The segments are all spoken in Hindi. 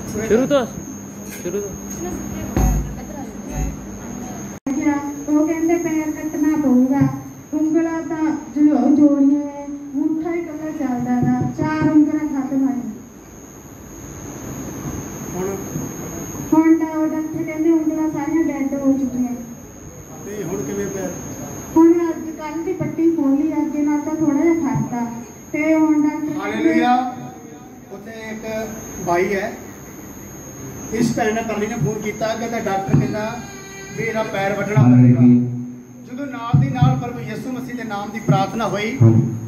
शुरू तो शुरू तो वो कहते पैर कटना पऊगा उंगला तो जोड़िए अंगूठा ही कलर चलता था 4 उंगला खत्म है ਹੁਣ ਡਾਕਟਰ ਕਹਿੰਦੇ ਉਂਗਲਾਂ ਸਾਰੀਆਂ ਡੈਡ ਹੋ ਚੁੱਕੀਆਂ ਤੇ ਹੁਣ ਕਿਵੇਂ ਪੈਰ ਹੁਣ ਅੱਜ ਕੱਲ ਦੀ ਪੱਟੀ ਖੋਲੀ ਅੱਗੇ ਨਾਲ ਤਾਂ ਥੋੜਾ ਜਿਹਾ ਫਰਕ ਆ ਤੇ ਹੁਣ ਡਾਕਟਰ ਹਾਲੇਲੂਇਆ ਉੱਥੇ ਇੱਕ ਬਾਈ ਹੈ ਇਸ ਭੈਣ ਨੇ ਪਰਲੀ ਨੇ ਫੋਨ ਕੀਤਾ ਕਹਿੰਦਾ ਡਾਕਟਰ ਕਹਿੰਦਾ ਵੀ ਇਹਦਾ ਪੈਰ ਵੱਢਣਾ ਪਵੇਗਾ ਜਦੋਂ ਨਾਲ ਦੀ ਨਾਲ ਪ੍ਰਭੂ ਯਿਸੂ ਮਸੀਹ ਦੇ ਨਾਮ ਦੀ ਪ੍ਰਾਰਥਨਾ ਹੋਈ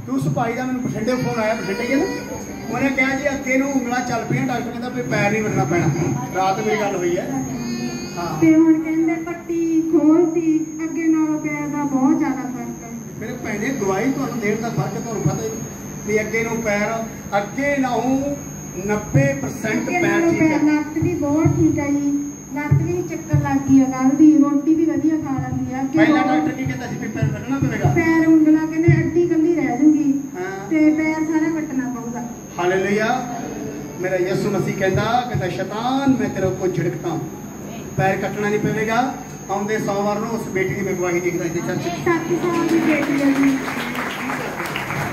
ਤੇ ਉਸ ਭਾਈ ਦਾ ਮੈਨੂੰ ਬਠਿੰਡੇ ਫੋਨ ਆਇਆ ਬਠਿੰਡੇ ਨਾ ਉਹਨੇ ਕਿਹਾ ਜੀ ਅੱਗੇ ਨੂੰ ਉਂਗਲਾਂ ਚੱਲ ਪਈਆਂ ਡਾਕਟਰ ਕਹਿੰਦਾ ਵੀ ਪੈਰ ਨਹੀਂ ਵੱਢਣਾ ਪੈਣਾ ਰਾਤ ਮੇਰੀ ਗੱਲ ਹੋਈ ਹੈ ਹਾਂ ਤੇ ਹੁਣ ਕਹਿੰਦੇ ਪੱਟੀ ਖੋਲਤੀ ਅੱਗੇ ਨਾਲੋਂ ਪੈਰ ਦਾ ਬਹੁਤ ਜ਼ਿਆਦਾ ਫਰਕ ਹੈ ਮੇਰੇ ਭੈਣੇ ਦਵਾਈ ਤੁਹਾਨੂੰ ਦੇਣ ਦਾ ਫਰਕ ਤੁਹਾਨੂੰ ਪਤਾ ਹੀ ਵੀ ਅੱਗੇ ਨੂੰ ਪੈਰ ਅੱਗੇ ਨਾਲੋਂ 90% ਪੈਰ ਠੀਕ ਹੈ ਲੱਤ ਵੀ ਬਹੁਤ ਠੀਕ ਹੈ ਜੀ ਲੱਤ ਵੀ ਚੱਕਰ ਲੱਗ ਗਈ ਹੈ ਕੱਲ ਦੀ ਰੋਟੀ ਵੀ ਵਧੀਆ ਖਾ ਲੈਂਦੀ ਹੈ ਪਹਿਲਾਂ ਡਾਕਟਰ ਕੀ ਕਹਿੰਦਾ ਸੀ ਵੀ ਪੈਰ ਵੱਢਣਾ ਪਵੇਗਾ ਪੈਰ ਉਂਗਲਾਂ ਕਹਿੰਦੇ ਅੱਡੀ ਕੱਲੀ ਰਹਿ ਜੂਗੀ ਤੇ ਪੈਰ ਸਾਰਾ ਕੱਟਣਾ ਪਊਗਾ हालेलुया मेरा यीशु मसीह कहता शैतान मैं तेरे को झिड़कता हूं पैर कटना नहीं पवेगा आउंदे सोमवार नु उस बेटी की मैं गवाही देखदा इस चर्च 7 साल की बेटी है जी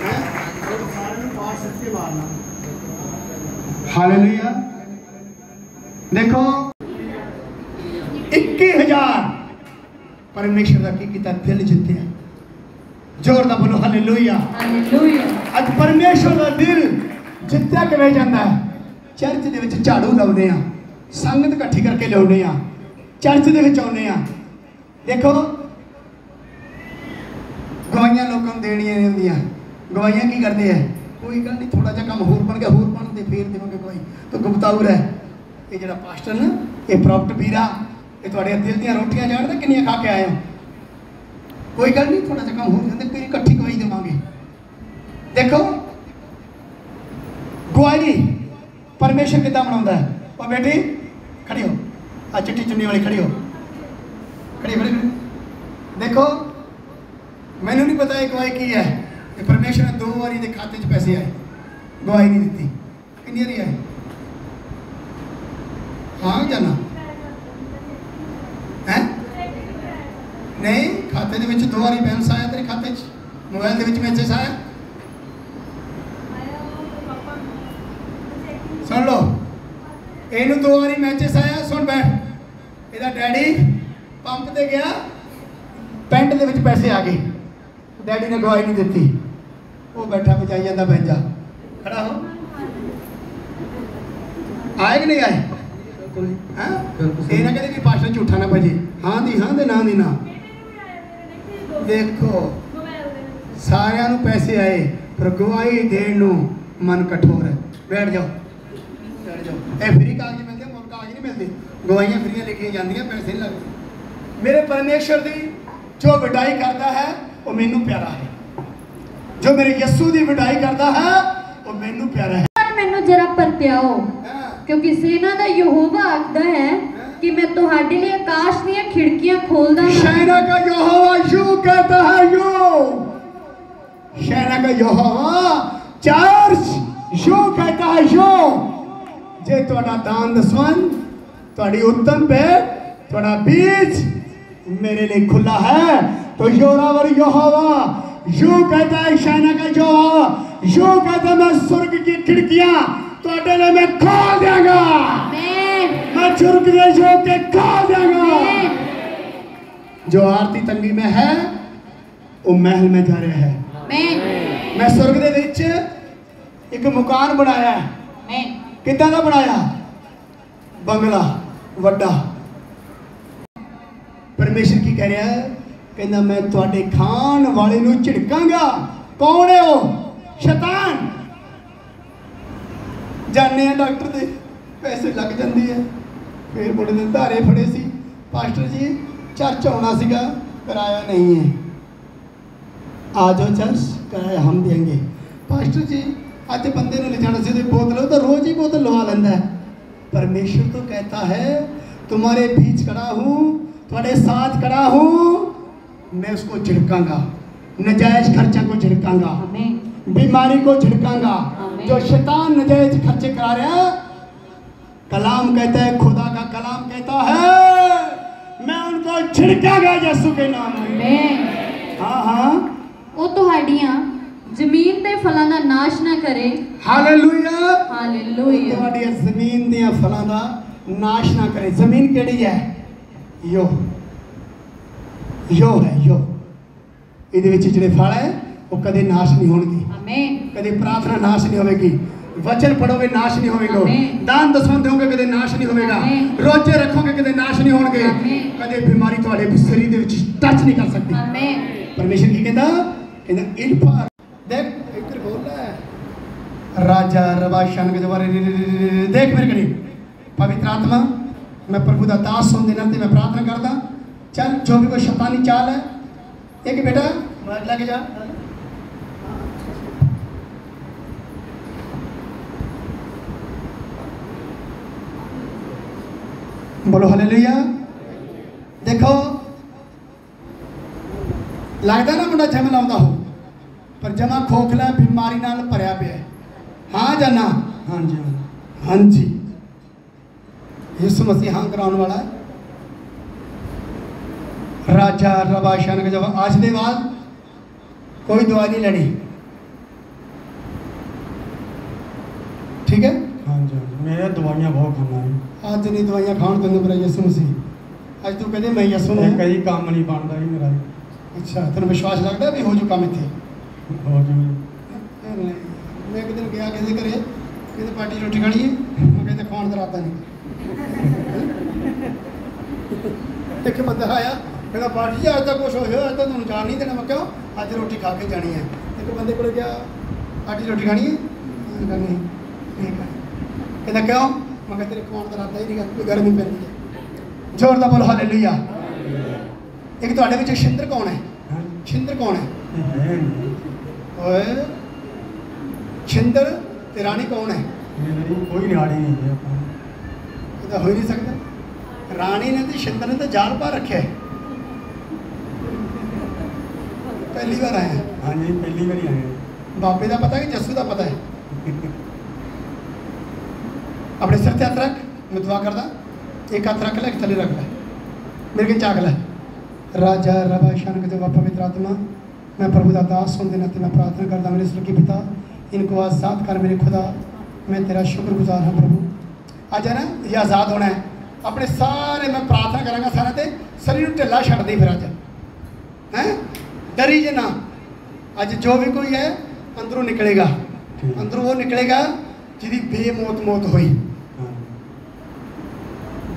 हैं और सारे नु पास सच्चे मारना हालेलुया देखो 21000 परमेश्वर का की किता दिल जीते जोर दा बोलो हालेलुया हालेलुया आज परमेश्वर का दिल जित्या किवें जांदा है चर्च दे विच झाड़ू लाउने आ संगत इकट्ठी करके लाउने आ चर्च दे विच आउने आ देखो गवाइयां लोकां नूं देणियां नहीं हुंदियां गवाइयां की करदे है कोई गल नहीं थोड़ा जिहा काम होर बन गया होर बन दे फेर देवांगे गवाही तो गुप्ताउर है ये जिहड़ा पास्टर ना ये प्रॉफिट वीरा ये तुहाडे दिल दीयां रोटियां जाणदा किन्नियां खा के आए हो कोई गल नहीं थोड़ा जिहा काम होर जांदे फिर इकट्ठी गवाही देवांगे देखो गवाही परमेश्वर कितना बनाता है और बेटी खड़ी हो आ चिट्टी चुन्नी वाली खड़ी हो खड़ी खड़ी देखो मैंने नहीं पता ये गवाही की है कि परमेश्वर ने 2 बार ये खाते च पैसे आए गवाही नहीं दी कितनी बारी आए हाँ जाना है नहीं खाते दे विच 2 बारी बैलेंस आया तेरे खाते च मोबाइल दे विच मैसेज आया सुन लो इनू 2 बारी मैचेस आया सुन बैठ इहदा डैडी पंप ते गया पेंट दे विच पैसे आ गए डैडी ने गवाही नहीं दी वो बैठा बजाई जाता बैंजा खड़ा हो आए कि नहीं आए हाँ ये ना कहते कि पास्टर झूठा ना भजे हाँ दी हाँ दे ना दी ना देखो सारिਆਂ ਨੂੰ पैसे आए पर गवाही देण नूं मन कठोर है बैठ जाओ फ्री कागज मिलते मुल कागज नहीं मिलते गवाइयां फ्री लिखी जाती पैसे नहीं लगते मेरे परमेश्वर की जो वडाई करता है वो मैनू प्यारा है जो मेरे यस्सू की वडाई करता है वो मैनू प्यारा है मैनू जरा परत्याओ क्योंकि सेना दा यहोवा आखदा है कि मैं तुहाडे लिए आकाश दी खिड़कियां खोलदा हां सेना का यहोवा यूं कहता है यूं सेना का यहोवा चर्च यूं कहता है यूं जे तुहाडा दान दसवन तुहाडी उत्तम भेंट तुहाडा बीज मेरे लिए खुला है तो योरावर यहोवा यूं कहता है सेना का यहोवा यूं कहता मैं स्वर्ग की खिड़कियां तुहाडे लिए मैं खोल देंगा मैं स्वर्ग दे जो के खोल देंगा जो आरती तंगी में है वो महल में जा रहा है मैं स्वर्ग दे विच एक मकान बनाया है कितना का बनाया बंगला वड्डा परमेश्वर की कह रहा है कहना मैं तुहाडे खान वाले नूं झिड़कांगा कौन है वो शैतान जाने डॉक्टर दे पैसे लग जाते हैं फिर मुंडे ने धारे फड़े सी पास्टर जी चर्च आना सीगा किराया नहीं है आ जाओ चर्च किराया हम देंगे पास्टर जी आज बंदे ने ले जाना सी बोतल तो रोज ही बोतल लवा लेंदा है परमेश्वर तो कहता है तुम्हारे बीच खड़ा हूँ तुम्हारे साथ खड़ा हूँ मैं उसको झिड़कांगा नजायज खर्चा को झिड़कांगा बीमारी को झिड़कांगा जो शैतान नजायज खर्चे करा रहा कलाम कहता है, खुदा का कलाम कहता है मैं उनको छिड़कागा यीशु के नाम में। आमीन। हाँ हाँ, ਉਹ ਤੁਹਾਡੀਆਂ ਜ਼ਮੀਨ ਦੇ ਫਲਾਂ ਦਾ ਨਾਸ਼ ਨਾ ਕਰੇ। हालेलुया। ਹਾਲੇਲੂਇਆ। ਤੁਹਾਡੀ ਜ਼ਮੀਨ ਦੀਆਂ ਫਲਾਂ ਦਾ ਨਾਸ਼ ਨਾ ਕਰੇ। ਜ਼ਮੀਨ ਕਿਹੜੀ ਹੈ? ਯੋ ਹੈ ਯੋ। ਇਹਦੇ ਵਿੱਚ ਜਿਹੜੇ ਫਲ ਹੈ ਉਹ ਕਦੇ ਨਾਸ਼ ਨਹੀਂ ਹੋਣਗੇ। ਆਮੀਨ। कदे प्रार्थना नाश नहीं होगी, वचन पढ़ोगे नाश नहीं होगा, दान दसवंत दोगे कदे नाश नहीं होगा, रोजे रखोगे कदे नाश नहीं होंगे, कदे बीमारी तुम्हारे शरीर दे विच टच नहीं कर सकती। आमीन। परमेश्वर की कहता इन पर देख इधर बोल रहा है राजा रवाशान के द्वारा देख मेरे करीब पवित्र आत्मा, मैं प्रभु दा दास होने के नाते मैं प्रार्थना करता। चल जो भी कोई शैतानी चाल है, एक बेटा मार लगे जा, बोलो हालेलुया। देखो लगता ना मुंडा जम लाउंदा हो, पर जमा खोखला बीमारी नाल भरिया पिया। हाँ या ना? हाँ जी हाँ जी। यीशु मसीह हाँ कराने वाला है। राजा रवाशान के जब आज के बाद कोई दवाई नहीं लेनी, ठीक है? हाँ जी, मैं दवाइयाँ बहुत खाना है। आज नहीं दवाइयाँ खाण तेन मेरा यीशु मसीह, अज तू कहते मैं यीशु मैं कई काम नहीं बनता ही मेरा। अच्छा तेन विश्वास लगता भी हो जो काम इतने? हो जी। मैं एक दिन गया किसी घरे, कहते पार्टी रोटी खानी है, मैं कहते खाण तो राता नहीं। एक बंदा आया कहता पार्टी जी अज तक कुछ हो, अज तो तुम जान नहीं देना। मैं क्यों? अज रोटी खा के जानी है। एक बंदे को गया पार्टी रोटी खानी है, नहीं खानी। कहता क्यों? मैं तेरे खाण तो राता ही नहीं, कोई गर्मी पैंती है। जोर दा बोल हालेलुया। एक तुहाडे विच छिंदर कौन है? छिंदर कौन है? ओए छिंदर ते रानी कौन है? कोई रानी नहीं है। तो हो ही नहीं सकता। रानी ने तो छिंदर ने तो जाल पा रखे है। पहली बार आए हैं? हाँ जी पहली बार आए हैं। बाबे का पता है कि जस्सू का पता है? अपने सिर ते हथ रख, मैं दुआ करदा। एक हाथ रख ले, एक थले रख ले, मेरे के चाक ले। राजा रबा शान के देवा पवित्र आत्मा, मैं प्रभु का दास होने के नाते मैं प्रार्थना करता। मेरे स्वर्गीय पिता, इनको आज़ाद कर मेरे खुदा। मैं तेरा शुक्रगुजार हाँ प्रभु। आज है ना ये आज़ाद होना है। अपने सारे मैं प्रार्थना करांगा सारा ते शरीर ढिला छड़ दे। फिर अज हैं डरी जे ना। अज जो भी कोई है अंदरों निकलेगा, अंदरों वो निकलेगा जिहदी बेमौत मौत हुई।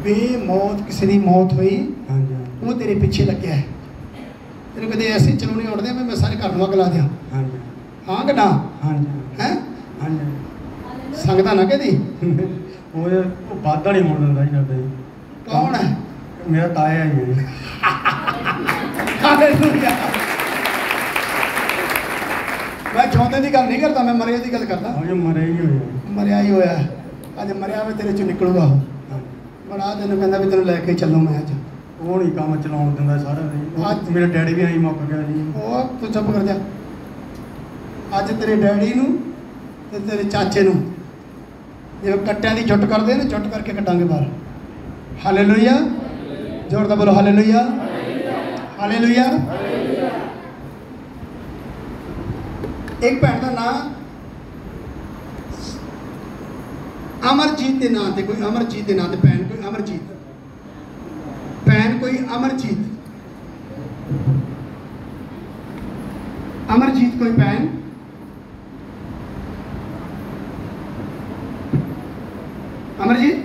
बेमौत किसी की मौत हुई, वो तेरे पीछे लगे है। तेरे कदे ऐसे चलूने उड़दे मैं सारे घर में अगला दिया। हाँ कि ना? हैं संगता ना कहती वो वादा नहीं होने दिंदा जी। कौन है? मेरा ताया ही है। हालेलुया। मैं जिउंदे की गल नहीं करता, मैं मरे की गल करता। मरे ही होया, मरिया ही होया। अज मरिया में तेरे चो निकलूगा वो। बड़ा तेन कहता भी तेन लैके चलो। मैं अज वो नहीं काम चलाउण दिंदा सारा नहीं। मेरा डैडी भी आई मुक गया जी। वो तू चुप कर जा। अज तेरे डैडी नूं ते तेरे चाचे नूं जो कट्टियां दी जुट करदे ने, जुट करके कटांगे बाहर। हालेलुया। जोरदार बोलो हालेलुया। हालेलुया। एक भैन का नाम अमरजीत के नाम से, कोई अमरजीत के नाम से भैन कोई अमरजीत, भैन कोई अमरजीत, अमरजीत कोई भैन। अमरजीत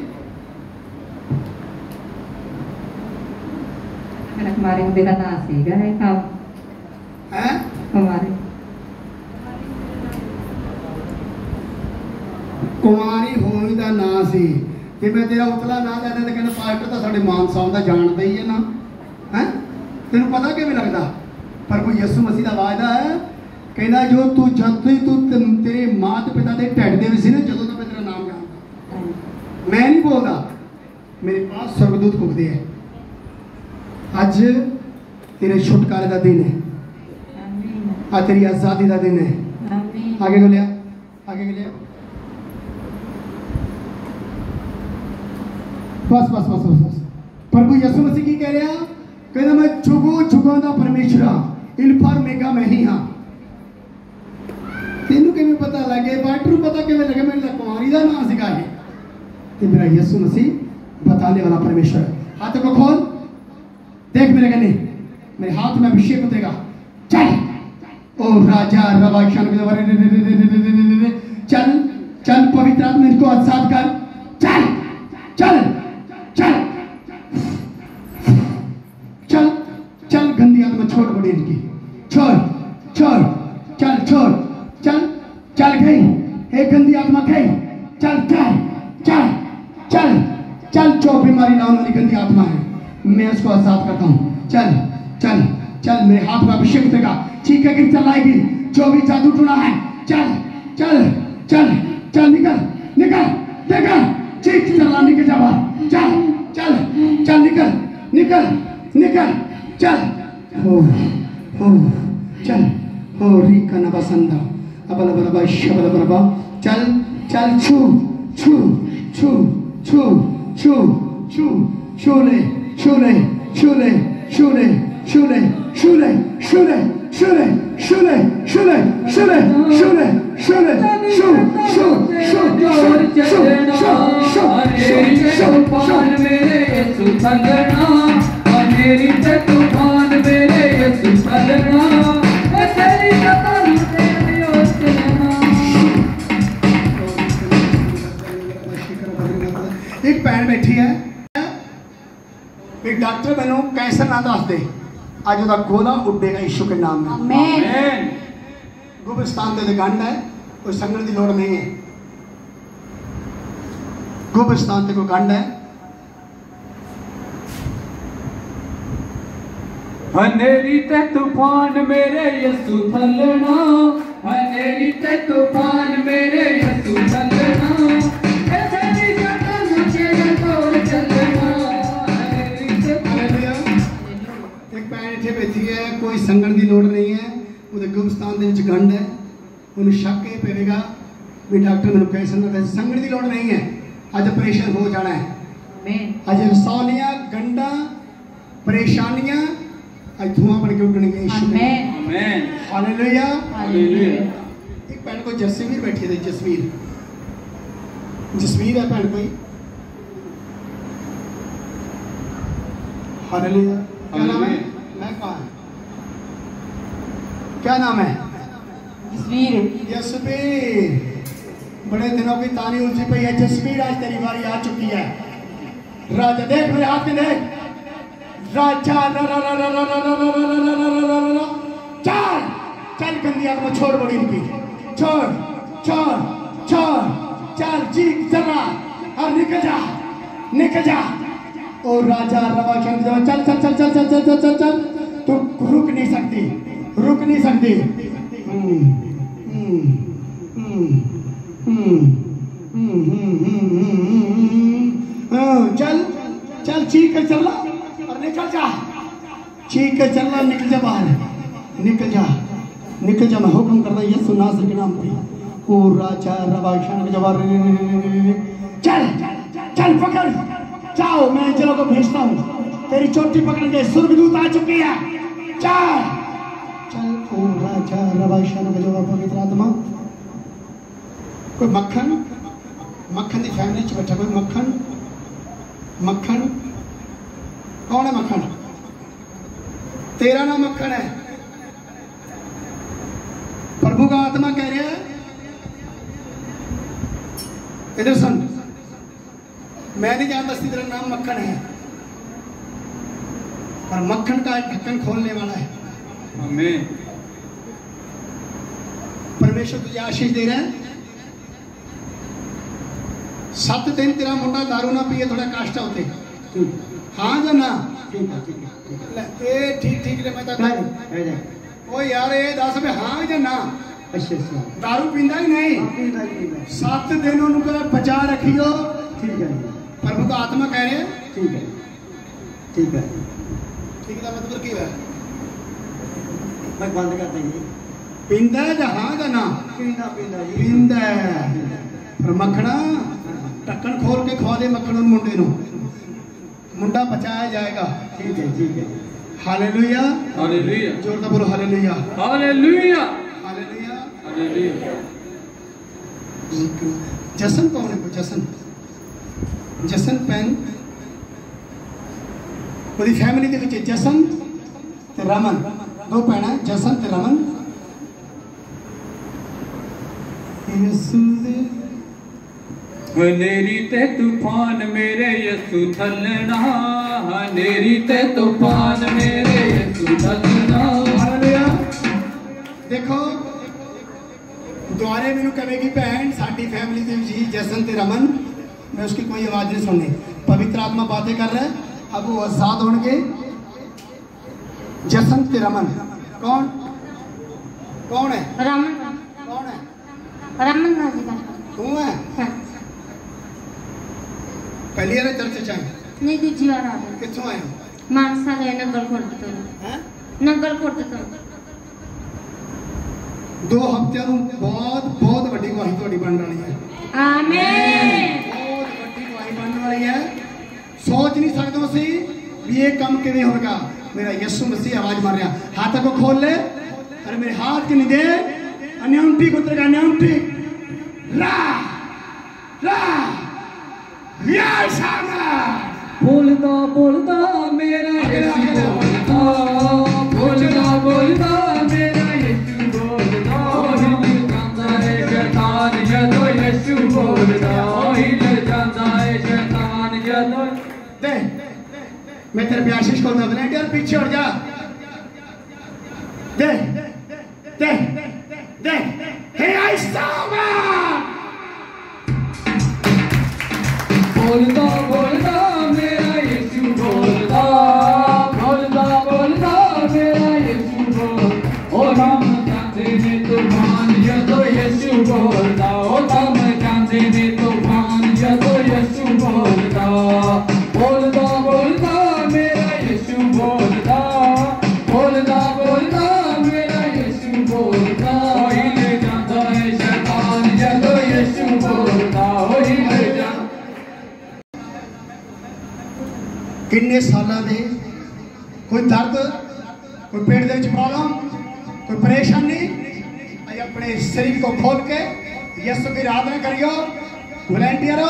हमारे मुंडे का नाम सीगा है काम है हमारे कुमारी होने का नाम से। जे मैं तेरा उतला ना लेना तो कहना पास्टर तो साढ़े मान साहब का जानता ही है ना। है तेन पता कि लगता पर कोई यीशु मसीह का वायदा है, कहना जो तू जब ही तू तेरे माता पिता के ढिड दे विच ना, जो तो मैं तेरा नाम जानता। मैं नहीं बोलता, मेरे पास स्वर्गदूत घुमते हैं। अज तेरे छुटकारे का दिन है, आज तेरी आज़ादी का दिन है। आगे को लिया, आगे को लिया। बस बस बस बस बस प्रभु यीशु मसीह की कह रहा कहना मैं जुगो जुगों का परमेश्वर हाँ इल्फा और मेगा मैं ही हाँ तेनू किवें पता लगे बाटरू पता किवें लगे मैंने कुमारी का नाम सिखाए कि मेरा यीशु मसीह बताने वाला परमेश्वर है। हाथों को खोल देख मेरे कन्ने मेरे हाथ में अभिषेक होतेगा चल ओ राजा रवाक्षण चल चल पवित्र आत्मा इनको आजाद कर चल चल चल चल चल गंदी आत्मा छोड़ बड़ी इनकी छोड़ छोड़ चल छोड़ चल चल गई एक गंदी आत्मा गई चल चल चल चल चल जो बीमारी लाने वाली गंदी आत्मा है मैं उसको आजाद करता हूँ चल चल चल मेरे हाथ में अभिषेक देगा चीख के चलाएगी जो भी जादू टूना है चल चल चल चल निकल निकल निकल चीख चला निकल जा बाहर चल चल चल निकल निकल निकल चल हो चल हो रीका ना बसंदा अबल बरबा शबल बरबा चल चल छू छू छू छू छू छू शूले शूले शूले शूले शूले शूले शूले शूले शूले शूले शूले शूले शूले शू शू शू तूफान मेरे यीशु चलना अंधेरी से तूफान मेरे यीशु चलना तेरी कदम तेरी ओर चलना। एक भैन बैठी है एक डॉक्टर मैनू कैंसर ना दस दे आज उसका गोला उडेगा यीशु के नाम में आमीन। गुबस्तान ते गंढ है कोई संगण की लोड़ नहीं है गुबस्तान ते कोई गंढ है अंधेरी ते तूफान मेरे यीशु चलना अंधेरी ते तूफान मेरे यीशु चलना तेरी कदम तेरी ओर चलना। एक भैन इत्थे बैठी है कोई संगण की लोड़ नहीं है ਉਹਦੇ ਗੁਬਸਤਾਨ ਦੇ ਵਿੱਚ ਗੰਢ ਹੈ ਉਹਨੂੰ ਸ਼ੱਕ ਇਹ ਪਵੇਗਾ ਵੀ ਡਾਕਟਰ ਮੈਨੂੰ ਕੈਂਸਰ ਨਾ ਦੱਸ ਸੰਗਣ ਦੀ ਲੋੜ ਨਹੀਂ ਹੈ ਅੱਜ ਆਪਰੇਸ਼ਨ ਹੋ ਜਾਣਾ ਹੈ आमीन। ਅੱਜ ਰਸੌਲੀਆਂ ਗੰਢਾਂ ਪਰੇਸ਼ਾਨੀਆਂ ਅੱਜ ਧੂਆਂ ਬਣ ਕੇ ਉੱਡਣਗੇ ਯੀਸ਼ੂ ਦੇ आमीन। आमीन हालेलुया हालेलुया। एक भैन को जसवीर बैठी थी जसवीर जसवीर है भैन कोई हालेलुया क्या नाम है मैं कहाँ है क्या नाम है जसवीर। जसवीर बड़े दिनों की तानी उलझी पई है जसवीर आज तेरी बारी आ चुकी है राजा देख मेरे हाथ में देख राजा चल चल गंदी आत्मा छोड़ बड़ी इनकी छोड़ छोड़ छोड़ चल जी जरा और निकल जा ओ राजा रवा चल चल चल चल चल चल चल चल चल तू रुक नहीं सकती चल चल चीख कर चलना और निकल जा चीख कर चलना निकल जा बाहर निकल जा मैं हुक्म कर रहा यीशु नासरी के नाम पे ओ राजा रवाशन जवार चल चल पकड़ जाओ मैं एंजलों को भेजता हूँ तेरी चोटी पकड़ेंगे स्वर्गदूत आ चुकी है चल चल ओ राजा रवाशन जवार पवित्र आत्मा कोई मक्खन की फैमिली च बैठा कोई मक्खन कौन है मक्खन तेरा नाम मक्खन है प्रभु का आत्मा कह रहा है इधर सुन मैं नहीं जानता तेरा नाम मक्खन है पर मक्खन का ढक्कन खोलने वाला है आमीन। परमेश्वर तुझे आशीष दे रहा है 7 दिन तेरा मुंडा दारू ना पिए थोड़ा काष्टा होते हाँ या ना ठीक ले मैं ओ यार ये दस भी हाँ या ना दारू पींदा ही नहीं 7 दिन उनको बचा रखियो प्रभु का आत्मा कह रहे ठीक है मतलब की है बंद कर देंगे पींदा है या हाँ या ना पींदा है पर मखना ढक्कन खोल के खवा दे मक्खन मुंडे नु मुंडा बचाया जाएगा। ठीक है, ठीक है। हालेलुया, हालेलुया, जोरदार बोलो hallelujah, hallelujah, hallelujah, hallelujah. Jason कौन है? जसन, जसन पैन पूरी फैमिली के विच जसन ते रमन, दो भैन, जसन ते रमन। हनेरी ते तूफान मेरे यसु थलना, हनेरी ते तूफान मेरे यसु थलना। हालेलुया। देखो द्वारे मैनू कहेगी भैन साडी फैमिली के जी जसन ते रमन, मैं उसकी कोई आवाज नहीं सुननी। पवित्र आत्मा बातें कर रहा है, अब वो आजाद होंगे। जसन ते रमन कौन कौन है? रमन, कौन है? रमन राजी का तू है? हाँ। पहली बार चर्च च आए? नहीं, दूजी बार आ गए। कित्थों आए? मानसा गए, नंगलकोट तो। हैं? नंगलकोट तो 2 हफ्तियां नूं बहुत बहुत वड्डी गवाही तुहाडी बनने वाली है। आमीन। बहुत वड्डी गवाही बनने वाली है। सोच नहीं सकते हो सी भी ये काम किवें होगा। मेरा यीशु मसीह आवाज मार रहा, हाथ को खोल ले। अरे मेरे हाथ के नहीं दे, अन्योंटी को तेरे अन्योंटी रा रा या शाना बोलता बोलता मेरा यीशु बोलता, बोलता बोलता मेरा यीशु बोलता। हिल जाता है शैतान जदों यीशु बोलता, हिल जाता है शैतान जदों। दे मैं तेरे पे आशीष को दे दे, यार पीछे हट जा। दे दे दे हे आइसावा। बोलता बोलता मेरा यीशु बोलता, बोलता बोलता मेरा यीशु बोलता। और हम जानते ने तूफान जदों यीशु बोलता, और हम जानते ने तूफान जदों यीशु बोलता। बोलता बोलता मेरा यीशु बोलता, बोलता बोलता मेरा यीशु बोलता। हिल जाता है शैतान जदों यीशु बोलता, हिल जाता। किन्ने सालों दे कोई दर्द, कोई पेट दे प्रॉब्लम, कोई परेशानी, अज अपने शरीर को खोल के यीशु की आराधना करियो। वॉलंटियर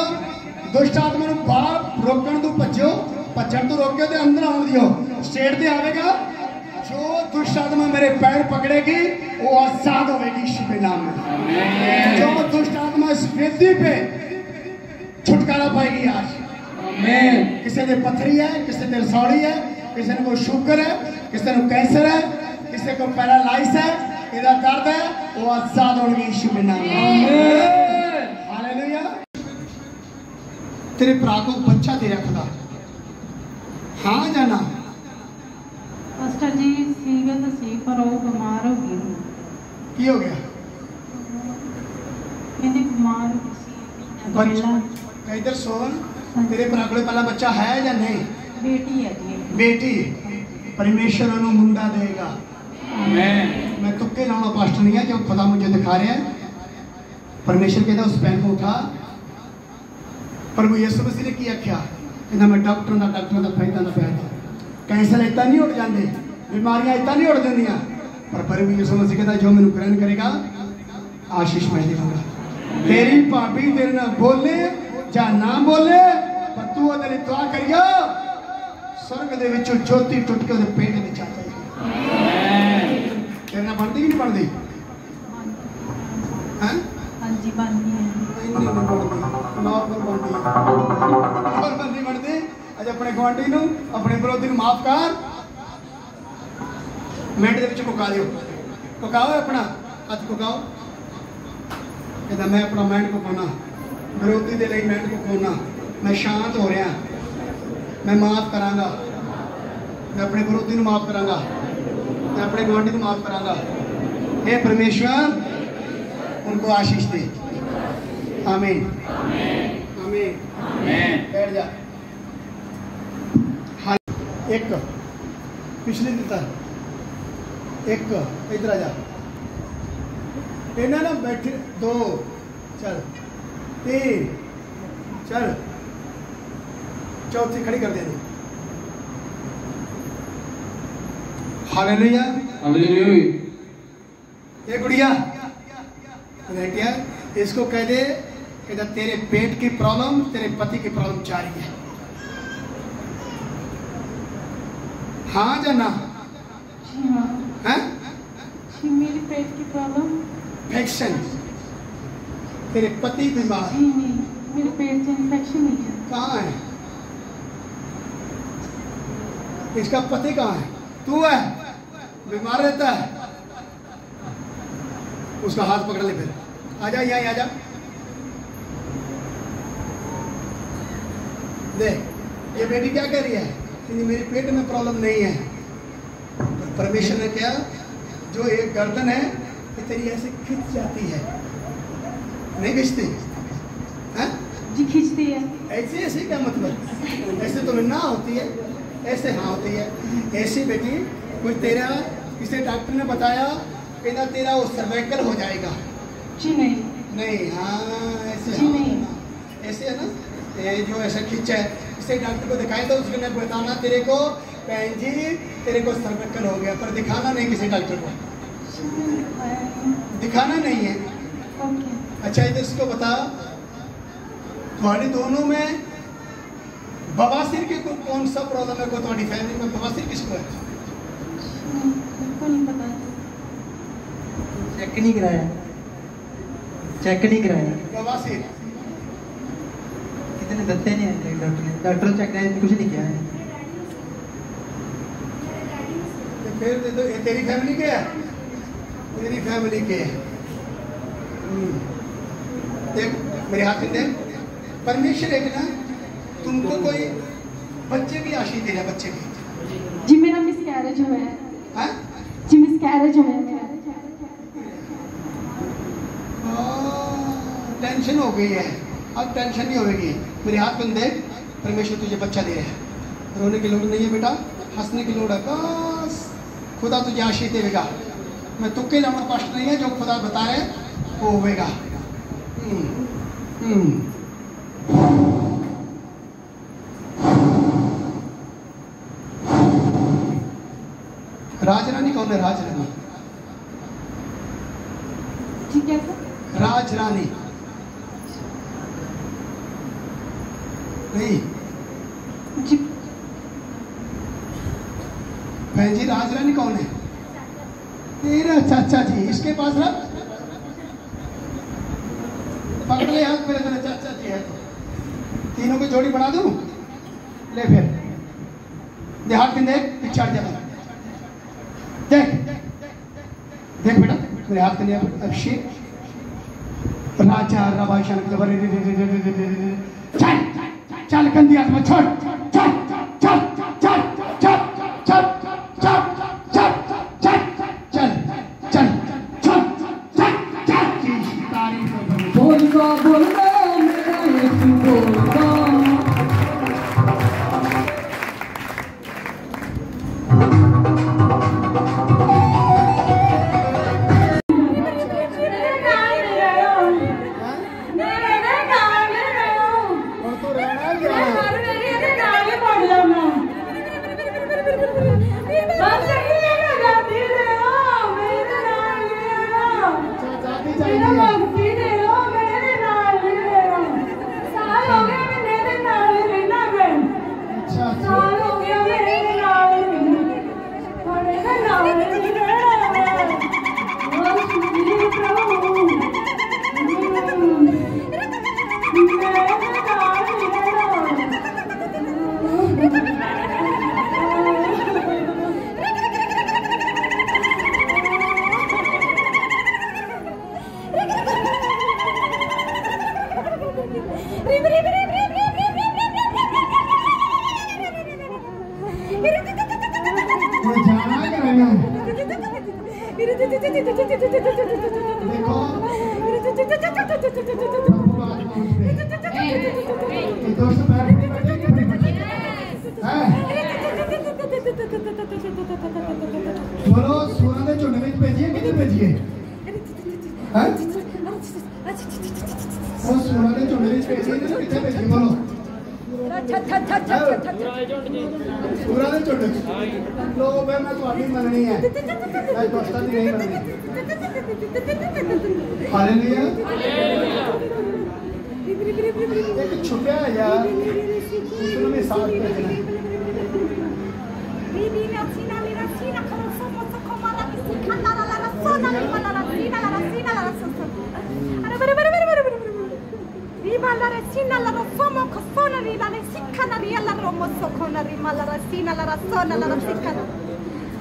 दुष्ट आत्मा बाहर रोकण तो भजो, भजन तो रोकियो तो अंदर आने दियो। स्टेट से आएगा जो दुष्ट आत्मा मेरे पैर पकड़ेगी वो आजाद होगी यीशु के नाम में। जो दुष्ट आत्मा इस वेदी पे छुटकारा पाएगी आज। किसी ने पथरी है, किसी ने रसौली है, किसी ने कोई शुगर है, किसी ने कैंसर है, किसी को पैरालाइज है, इधर दर्द है, वो आजाद होंगे यीशु के नाम में। हालेलुया। तेरे भरा को बच्चा दे रखा, हाँ जाना? पास्टर जी सीगा तो सी पर वो बीमार हो गई। की हो गया? कहते बीमार हो गई। बच्चा इधर सुन, तेरे भरा को पहला बच्चा है या नहीं? बेटी है जी। बेटी। परमेश्वर उन्हें मुंडा देगा। मैं तुक्के लाना पास्टर नहीं है, जो खुदा मुझे दिखा रहे हैं। परमेश्वर कहता उस पैन को उठा। प्रभु यीशु मसीह ने की आख्या, कहता मैं डॉक्टर का फायदा ना पैर। कैंसर इतना नहीं उठ जाते, बीमारियां इतना नहीं उठ जांदियां, पर प्रभु यीशु मसीह कहता जो मैंने ग्रहण करेगा आशीष मैं देऊंगा। तेरी भाभी तेरे ना बोले या ना बोले, पर तू तेरी दुआ करियो, स्वर्ग दे विचों ज्योति टुट के ਉਹਦੇ पेट ਵਿੱਚ आ जाएगी। तेरे ना बनती कि नहीं बनती? हैं? हाँ जी बनती है। नहीं बनती, नॉर्मल बनती है। नॉर्मल नहीं बनती। अज अपने गुआंढी नूं, अपने विरोधी नूं माफ कर। मिनट ਦੇ ਵਿੱਚ ਪੁਕਾ ਦਿਓ। ਪੁਕਾਓ अपना हथ पुकाओ। कहता मैं अपना माइंड पुकाना, विरोधी के लिए माइंड पुकाना। मैं शांत हो रहा, मैं माफ करांगा, मैं अपने विरोधी को माफ करांगा, मैं अपने गुआंढी को माफ करांगा। हे परमेश्वर उनको आशीष दे। आमीन आमीन। बैठ जा। हाँ एक पिछली दिता एक इधर आ जा। इन्हें ना बैठे दो, चल तीन, चल चौथी खड़ी कर देनी। हालेलुया। हालेलुया। ये गुड़िया बेटिया, इसको कह दे कि तेरे पेट की प्रॉब्लम, तेरे पति की प्रॉब्लम जारी है। हाँ जाना जी हाँ है? जी, मेरी पेट की प्रॉब्लम। इन्फेक्शन, तेरे पति बीमार। जी नहीं, मेरे पेट से इन्फेक्शन नहीं है। कहाँ है इसका पति? कहाँ है? तू है बीमार रहता है, उसका हाथ पकड़ ले। फिर आजा यहाँ, आजा। देख ये बेटी क्या कह रही है कि मेरे पेट में प्रॉब्लम नहीं है। परमेश्वर ने क्या, जो एक गर्दन है ये तेरी ऐसे खिंच जाती है, नहीं खिंचती है? जी खींचती है। ऐसे ऐसे क्या मतलब? ऐसे तो ना होती है, ऐसे हाँ होती है। ऐसी बेटी कोई तेरा किसी डॉक्टर ने बताया कि ना तेरा वो सर्वाइकल हो जाएगा? जी नहीं। नहीं, हाँ ऐसे जी नहीं। ऐसे है ना, ये जो ऐसा खींचा है, इसे डॉक्टर को दिखाए तो उसके ने बताना तेरे को बहन जी तेरे को सर्वाइकल हो गया, पर दिखाना नहीं किसी डॉक्टर को, दिखाना नहीं है। अच्छा इधर इसको बता, तुम्हारे दोनों में बवासीर के कौन सा प्रॉब्लम है? को तुम्हारी फैमिली में बवासीर किसको है? बिल्कुल नहीं पता। चेक नहीं कराया, चेक नहीं कराया। बवासीर कितने दत्ते नहीं आए डॉक्टर ने, डॉक्टर चेक कराया कुछ नहीं किया है। तो फिर तो ये तेरी फैमिली के है, तेरी फैमिली के है। देख मेरे हाथ में देख, परमेश्वर एक ना तुमको कोई बच्चे की आशीष दे रहा है, बच्चे की। जी मेरा मिसकैरेज हुआ है। हाँ? जी मिसकैरेज हुआ है मेरा। टेंशन हो गई है, अब टेंशन नहीं होगी। मेरे हाथ में देख, परमेश्वर तुझे बच्चा दे रहा है। रोने की लोड़ नहीं है बेटा, हंसने की लोड़ है। बस खुदा तुझे आशीष देगा। मैं तुक्के लाऊंगा, पास्ट नहीं है, जो खुदा बता रहे वो होगा। राजरानी कौन है? राजरानी, जी क्या था? राजरानी नहीं जी बहन जी, राजरानी कौन है? तेरा चाचा जी। इसके पास रख, पकड़ ले हाथ मेरे, तेरे चाचा जी है। तीनों की जोड़ी बना दूं? ले फिर देहात के देख, पिछाड़ जा। देख देख बेटा, मेरे हाथ के लिए अभिषेक राजा रवाशान चल चल, गंदी आत्मा छोड़, चल चल चल चल चल चल चल चल चल चल चल चल चल। बोलता बोलता मेरा यीशु बोलता। बोलो सोना ने चुनने में भेजिए, कितने भेजिए? वो सोना ने चुनने में भेजिए, कितने भेजिए? बोलो पूरा नहीं चुट लो मैं थोड़ी मननी है मैं दोस्तां दी नहीं मननी हालेलुया एक छुपया है यार उसने भी साथ भेजना la resina la rofomo cosona ri la sikana ri la romo sokona ri la resina la rasona la sikana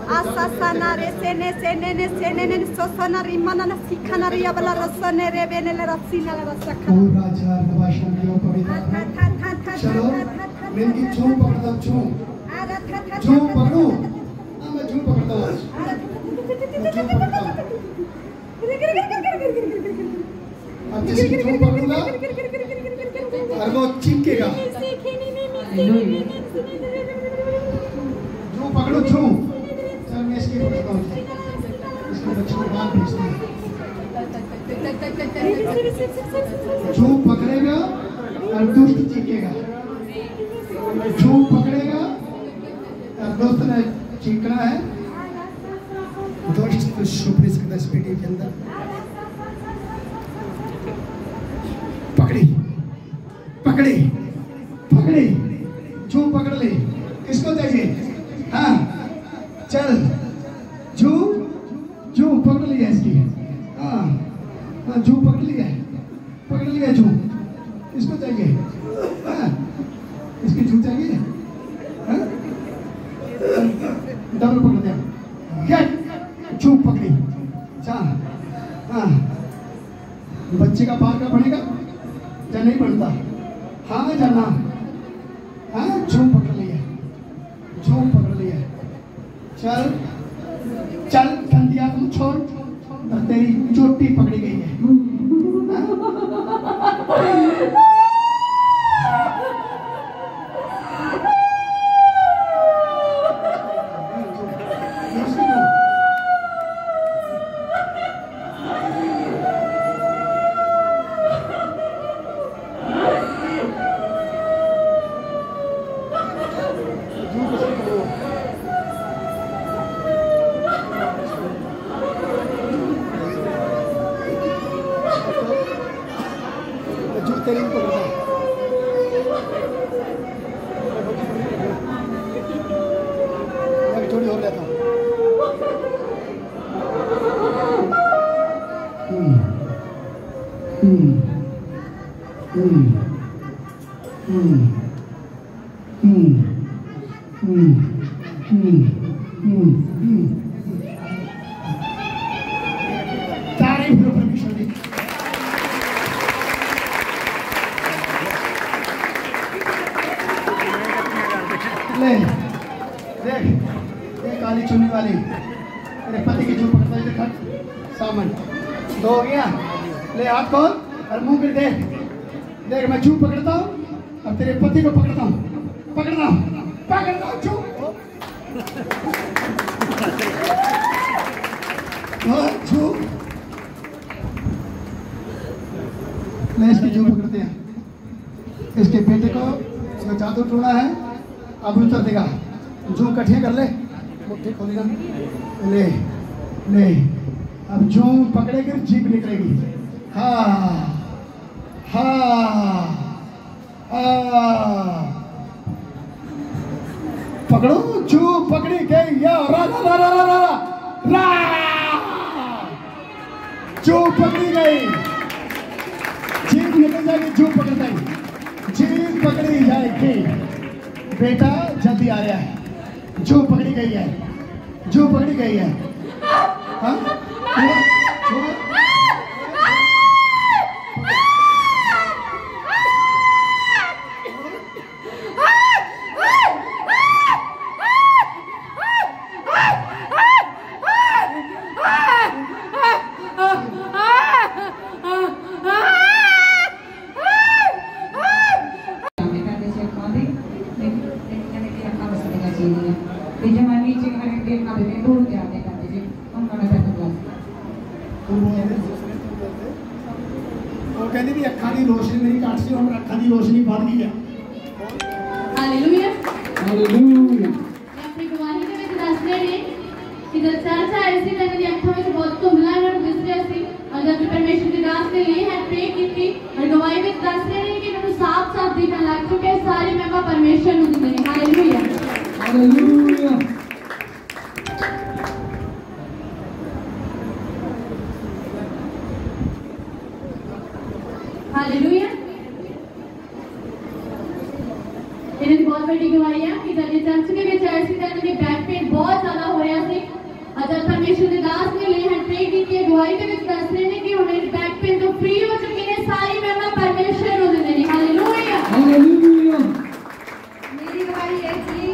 asasana re sene sosona ri mana sikana ri la rasone re bene la rasina la rasaka ओ राजा नवाशम के पवित्र चलो मैं की झूम पकड़ता हूं झूम पकड़ो मैं झूम पकड़ता हूं अब जिसकी झूम पकड़ूंगा और वो चीखेगा झूम पकड़ो झूम चल मैं इसकी पकड़ता हूं इसके बच्चों को बाहर भेजते हैं झूम पकड़ेगा और दुष्ट चीखेगा झूम पकड़ेगा और दोस्त ने चीखना है दुष्ट शुभ्र सकता इस पेटी के अंदर पकड़ी पकड़ी पकड़ी झूम पकड़ ले किसको चाहिए हाँ चल झूम झूम पकड़ लिया इसकी हाँ हाँ झूम पकड़ लिया झूम इसको चाहिए हाँ इसकी झूम चाहिए हाँ डबल पकड़ दिया झूम पकड़ी चल हाँ बच्चे का पार का पड़ेगा या नहीं पड़ता हाँ जाना हाँ झूम पकड़ लिया चल चल ठंडिया तुम छोड़ और तेरी चोटी पकड़ी गई है देख काली चुन्नी वाली तेरे पति की झूम पकड़ता है खट सामन दो हो गया ले हाथ खोल और मुंह कर देख देख मैं झूम पकड़ता हूँ और तेरे पति को पकड़ता हूँ झूम झूम ले इसकी झूम पकड़ते हैं इसके बेटे को इसका जादू टोना है अब उतर देगा जो कठिन कर ले मुट्ठी खोलेगा ले ले अब जो पकड़ेगी जीभ निकलेगी हाँ हाँ पकड़ो जो पकड़ी गई या रा रा रा रा रा रा रा जो पकड़ी गई जीभ निकल जाएगी जो पकड़ जाएगी जीभ पकड़ी जाएगी बेटा जल्दी आ रहा है जो पकड़ी गई है हाँ? वो कहती भी अखा की रोशनी नहीं घट सी हम अखा की रोशनी बढ़ गई है हालेलुया अपनी गवाही ਦੇ ਵਿੱਚ ਦੱਸਦੇ ਨੇ ਕਿ ਜਦ ਚਰਚ ਆਏ ਸੀ ਤਾਂ ਇਹਨਾਂ ਦੀ ਅੱਖਾਂ ਵਿੱਚ ਬਹੁਤ ਧੁੰਦਲਾ ਨਾਲ ਦਿਸ ਰਿਹਾ ਸੀ और जब परमेश्वर की दास के लिए है प्रे की थी और गवाही में ਦੱਸਦੇ ਨੇ ਕਿ ਇਹਨਾਂ ਨੂੰ ਸਾਫ਼-ਸਾਫ਼ ਦਿਖਣ ਲੱग ਚੁੱਕੇ ਸਾਰੀ ਮਹਿਮਾ ਪਰਮੇਸ਼ਰ ਨੂੰ ਦਿੰਦੇ ਨੇ ਹਾਲੇਲੂਇਆ हालेलुया हालेलुया इन्हें बहुत बड़ी गवाही है कि जब ये चर्च के ਵਿੱਚ ਆਏ ਸੀ ਤਾਂ ਇਹਨਾਂ ਦੀ बैक पेन बहुत ज्यादा हो रहा ਸੀ और जब परमेश्वर की दास ने लिए हैं प्रे की थी गवाही ਦੇ ਵਿੱਚ ਦੱਸ ਰਹੇ ਨੇ ਕਿ ਹੁਣ ਇਹ बैक पेन ਤੋਂ फ्री हो चुके हैं सारी महिमा परमेश्वर ਨੂੰ ਦਿੰਦੇ ਨੇ हालेलुया हालेलुया मेरी गवाही है जी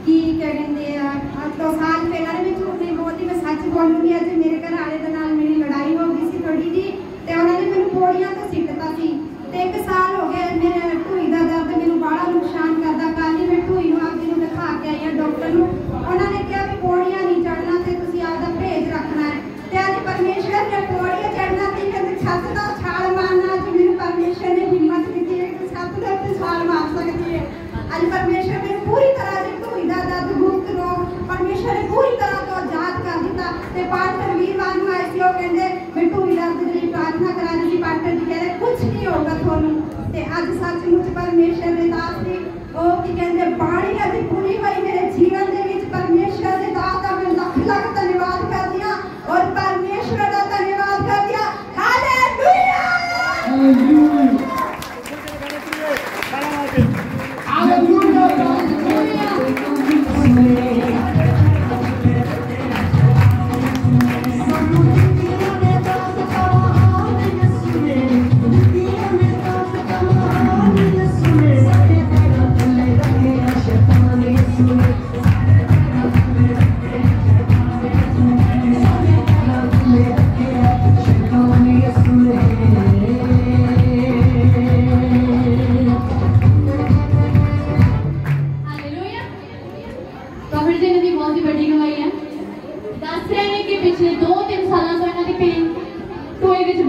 कि क्या कहते हैं आज तो साल पहला में झूठ नहीं बोलती मैं सच बोलूंगी आज मेरे घर वाले के नाल मेरी लड़ाई हो गई सी थोड़ी जी ते उन्होंने मैंने पौड़ियां तो सिੱਟਤਾ ਸੀ ਤੇ 1 ਸਾਲ ਹੋ गया मेरे ਢੂਈ ਦਾ दर्द ਮੈਨੂੰ ਬੜਾ ਨੁਕਸਾਨ ਕਰਦਾ ਕੱਲ ਹੀ ਮੈਂ ਢੂਈ ਨੂੰ ਆਪਦੀ ਨੂੰ ਦਿਖਾ ਕੇ ਆਈ ਹਾਂ ਡਾਕਟਰ ਨੂੰ ਉਹਨਾਂ ਨੇ ਕਿਹਾ ਵੀ ਪੌੜੀਆਂ ਨਹੀਂ ਚੜਨਾ ਤੇ ਤੁਸੀਂ ਆਪਦਾ ਪਰਹੇਜ਼ ਰੱਖਣਾ ਹੈ ਤੇ ਅੱਜ ਪਰਮੇਸ਼ਰ ਨੇ ਪੌੜੀਆਂ ਚੜਨਾ ਤੇ ਕਹਿੰਦੇ ਛੱਤ ਤੋਂ ਛਾਲ ਮਾਰਨਾ ਅੱਜ ਮੈਨੂੰ ਪਰਮੇਸ਼ਰ ਨੇ ਹਿੰਮਤ ਦਿੱਤੀ ਹੈ ਕਿ ਛੱਤ ਤੋਂ ਤੇ ਛਾਲ ਮਾਰ ਸਕਦੀ ਹੈ ਅੱਜ ਪਰਮੇਸ਼ਰ ਮੈਨੂੰ ਪੂਰੀ ਤਰ੍ਹਾਂ ਦੇ ਢੂਈ ਦਾ ਦਰਦ ਮੁਕਤ ਰੋਗ ਪਰਮੇਸ਼ਰ ਨੇ ਪੂਰੀ ਤਰ੍ਹਾਂ ਤੋਂ ਆਜ਼ਾਦ ਕਰ ਦਿੱਤਾ ਤੇ ਪਾਸਟਰ ਵੀਰਵਾਰ ਨੂੰ ਆਏ ਸੀ ਉਹ ਕਹਿੰਦੇ ਮੈਂ ਢੂਈ ਦਰਦ ਦੀ ਪ੍ਰਾਰਥਨਾ ਕਰਾਣੀ ਸੀ ਪਾਸਟਰ ਜੀ ਕਹਿੰਦੇ ਕੁਝ ਨਹੀਂ ਹੋਗਾ ਤੁਹਾਨੂੰ ਤੇ ਅੱਜ ਸੱਚਮੁੱਚ ਪਰਮੇਸ਼ਰ ਨੇ ਦਾਸ ਦੀ ਉਹ ਕੀ ਕਹਿੰਦੇ ਬਾਣੀ ਅੱਜ ਪੂਰੀ ਹੋਈ ਮੇਰੇ ਜੀਵਨ ਦੇ ਵਿੱਚ ਪਰਮੇਸ਼ਰ ਦੇ ਦਾਸ ਦਾ ਮੈਂ ਲੱਖ ਲੱਖ ਧੰਨਵਾਦ ਕਰਦੀ ਹਾਂ ਔਰ ਪਰਮੇਸ਼ਰ ਦਾ ਧੰਨਵਾਦ ਕਰਦੀ ਹਾਂ ਹਾਲੇਲੂਇਆ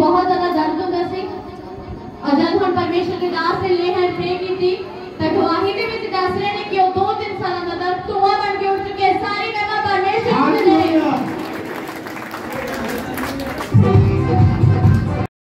बहुत ज्यादा दर्द होता सी और जब हम परमेश्वर के दास से ले हैं प्रे की थी